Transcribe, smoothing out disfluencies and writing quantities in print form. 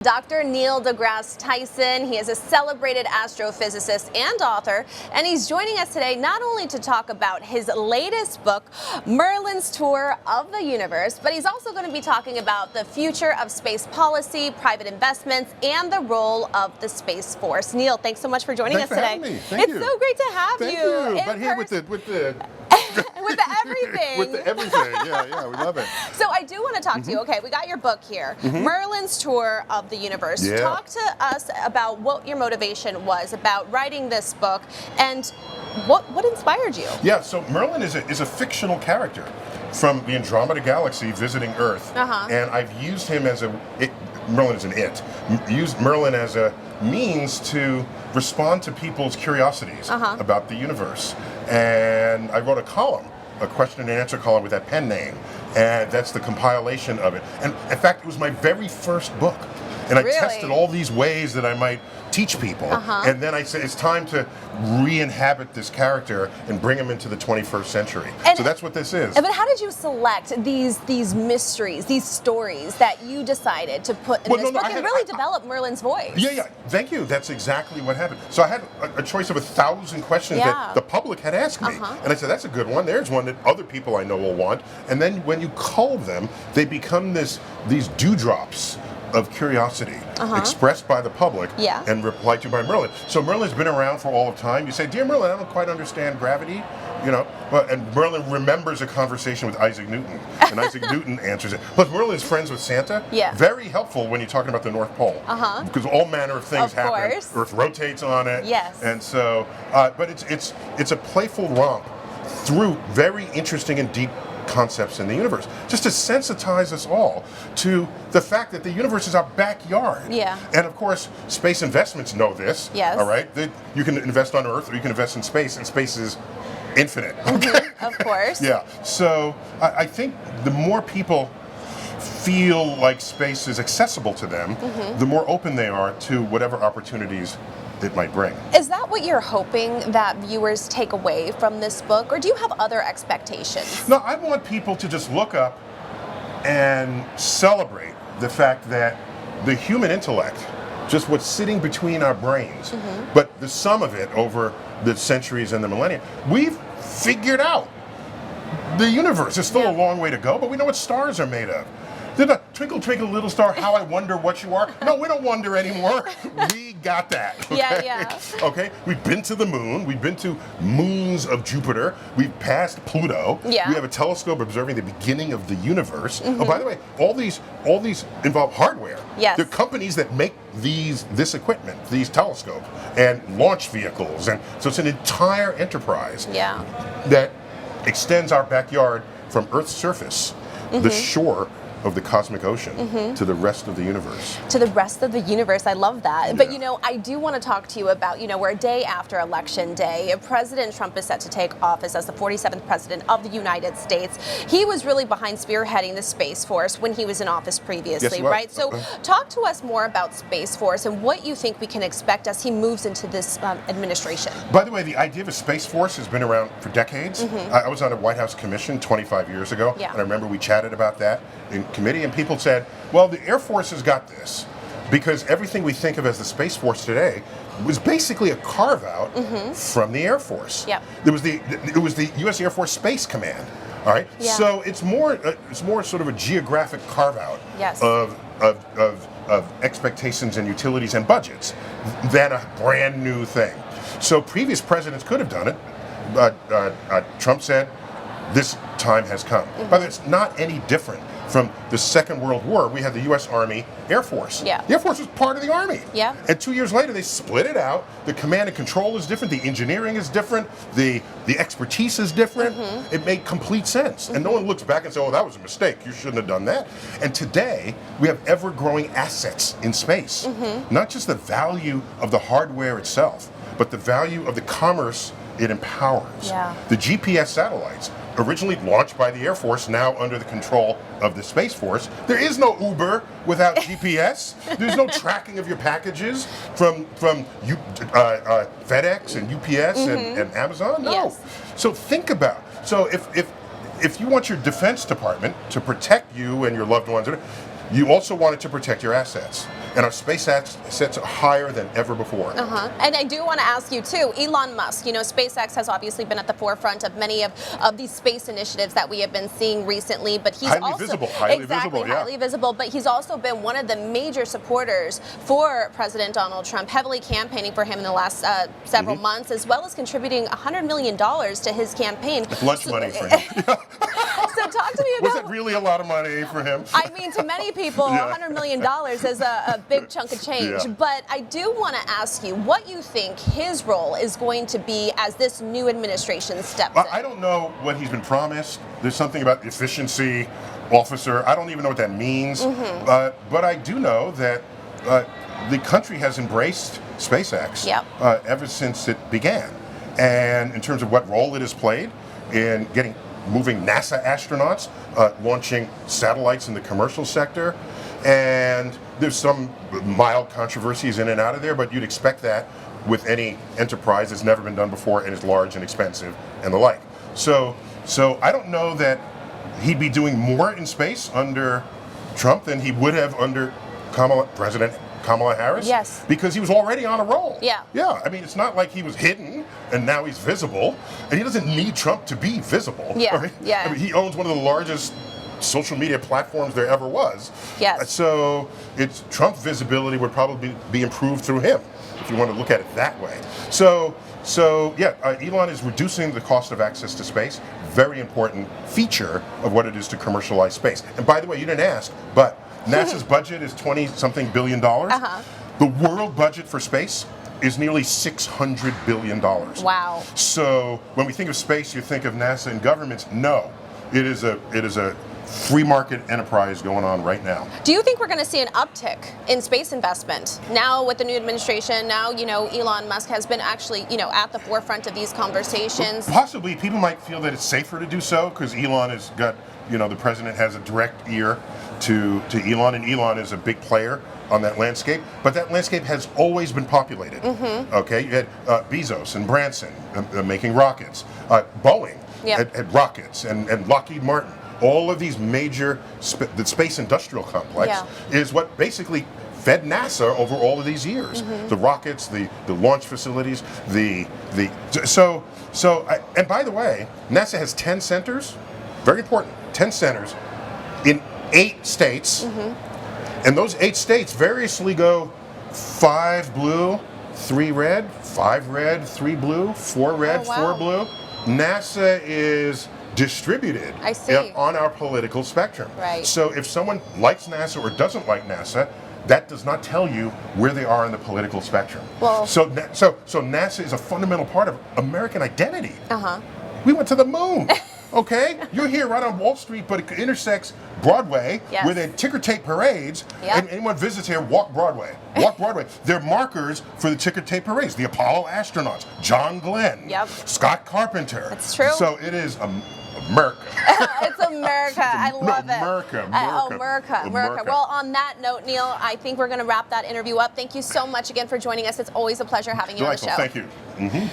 Dr. Neil deGrasse Tyson. He is a celebrated astrophysicist and author, and he's joining us today not only to talk about his latest book, Merlin's Tour of the Universe, but he's also going to be talking about the future of space policy, private investments, and the role of the Space Force. Neil, thanks so much for joining us today. Thank you. It's so great to have you. But here with the with the everything. with the everything. Yeah, we love it. So I do want to talk to you. Okay, we got your book here, Merlin's Tour of the Universe. Yeah. Talk to us about what your motivation was about writing this book and what inspired you. Yeah, so Merlin is a fictional character from the Andromeda Galaxy visiting Earth, and I've used him as Merlin is an it. Used Merlin as a means to respond to people's curiosities about the universe. And I wrote a column, a question and answer column with that pen name, and that's the compilation of it. And in fact, it was my very first book. And I tested all these ways that I might teach people, and then I said it's time to re-inhabit this character and bring him into the 21st century. And so that's what this is. But how did you select these mysteries, these stories that you decided to put in this book and really develop Merlin's voice? Yeah, thank you. That's exactly what happened. So I had a choice of 1,000 questions that the public had asked me, and I said that's a good one. There's one that other people I know will want. And then when you cull them, they become these dewdrops of curiosity expressed by the public and replied to by Merlin. So Merlin's been around for all of time. You say, "Dear Merlin, I don't quite understand gravity," and Merlin remembers a conversation with Isaac Newton, and Isaac Newton answers it. Plus, Merlin's friends with Santa. Very helpful when you're talking about the North Pole, because all manner of things happen. Earth rotates on it, and so, but it's a playful romp through very interesting and deep concepts in the universe, just to sensitize us all to the fact that the universe is our backyard. And of course, space investments know this. All right, you can invest on Earth or you can invest in space, and space is infinite. Of course. So I think the more people feel like space is accessible to them, the more open they are to whatever opportunities it might bring. Is that what you're hoping that viewers take away from this book, or do you have other expectations? No, I want people to just look up and celebrate the fact that the human intellect, just what's sitting between our brains, but the sum of it over the centuries and the millennia, we've figured out the universe. There's still a long way to go, but we know what stars are made of. Twinkle, twinkle, little star, how I wonder what you are. No, we don't wonder anymore. We got that. Okay? Okay? We've been to the moon. We've been to moons of Jupiter. We've passed Pluto. We have a telescope observing the beginning of the universe. Oh, by the way, all these involve hardware. There are companies that make this equipment, these telescopes, and launch vehicles, and so it's an entire enterprise that extends our backyard from Earth's surface, the shore of the cosmic ocean, to the rest of the universe. To the rest of the universe, I love that. But I do want to talk to you about, we're a day after Election Day. President Trump is set to take office as the 47th president of the United States. He was really behind spearheading the Space Force when he was in office previously, right? So talk to us more about Space Force and what you think we can expect as he moves into this administration. By the way, the idea of a Space Force has been around for decades. I was on a White House commission 25 years ago, and I remember we chatted about that in committee, and people said, well, the Air Force has got this, because everything we think of as the Space Force today was basically a carve-out from the Air Force. It was the U.S. Air Force Space Command. All right, so it's more sort of a geographic carve-out of expectations and utilities and budgets than a brand new thing. So previous presidents could have done it, but Trump said this time has come. But it's not any different from the Second World War. We had the U.S. Army Air Force. The Air Force was part of the Army. And 2 years later, they split it out. The command and control is different. The engineering is different. The expertise is different. It made complete sense. And no one looks back and says, oh, that was a mistake. You shouldn't have done that. And today, we have ever-growing assets in space. Not just the value of the hardware itself, but the value of the commerce it empowers. The GPS satellites, originally launched by the Air Force, now under the control of the Space Force. There is no Uber without GPS. There's no tracking of your packages from FedEx and UPS and Amazon. No. So think about, so if you want your Defense Department to protect you and your loved ones, you also wanted to protect your assets. And our space assets are higher than ever before. And I do want to ask you too, Elon Musk, SpaceX has obviously been at the forefront of many of these space initiatives that we have been seeing recently, but he's highly also visible, highly visible, but he's also been one of the major supporters for President Donald Trump, heavily campaigning for him in the last several months, as well as contributing $100 million to his campaign. Lunch money for him. So talk to me about... Was it really a lot of money for him? I mean, to many people, $100 million is a big chunk of change. But I do want to ask you what you think his role is going to be as this new administration steps in. I don't know what he's been promised. There's something about efficiency officer. I don't even know what that means. But I do know that the country has embraced SpaceX ever since it began. And in terms of what role it has played in moving NASA astronauts, launching satellites in the commercial sector, and there's some mild controversies in and out of there, but you'd expect that with any enterprise that's never been done before and is large and expensive and the like. So I don't know that he'd be doing more in space under Trump than he would have under President Kamala Harris. Yes. Because he was already on a roll. Yeah. Yeah. I mean, it's not like he was hidden and now he's visible, and he doesn't need Trump to be visible. Yeah. Right? Yeah. I mean, he owns one of the largest social media platforms there ever was. Yes. So Trump visibility would probably be improved through him, if you want to look at it that way. So Elon is reducing the cost of access to space. Very important feature of what it is to commercialize space. And by the way, you didn't ask, but NASA's budget is $20-something billion. The world budget for space is nearly $600 billion. Wow. So when we think of space, you think of NASA and governments. No, it is a free market enterprise going on right now. Do you think we're going to see an uptick in space investment now with the new administration? Now, Elon Musk has been actually, at the forefront of these conversations. Possibly. People might feel that it's safer to do so because Elon has got, the president has a direct ear to Elon, and Elon is a big player on that landscape. But that landscape has always been populated. Okay, you had Bezos and Branson making rockets. Boeing had rockets, and Lockheed Martin. All of these major, the space industrial complex is what basically fed NASA over all of these years. The rockets, the launch facilities, and by the way, NASA has 10 centers, very important, 10 centers in 8 states, and those 8 states variously go 5 blue, 3 red, 5 red, 3 blue, 4 red, 4 blue. NASA is distributed on our political spectrum. Right. So if someone likes NASA or doesn't like NASA, that does not tell you where they are in the political spectrum. Well, so NASA is a fundamental part of American identity. We went to the moon. Okay, you're here right on Wall Street, but it intersects Broadway, where they ticker tape parades, and anyone visits here, walk Broadway. Walk Broadway. They're markers for the ticker tape parades. The Apollo astronauts, John Glenn, Scott Carpenter. That's true. So it is America. It's America. I love it. America. Well, on that note, Neil, I think we're going to wrap that interview up. Thank you so much again for joining us. It's always a pleasure having you on the show. Thank you.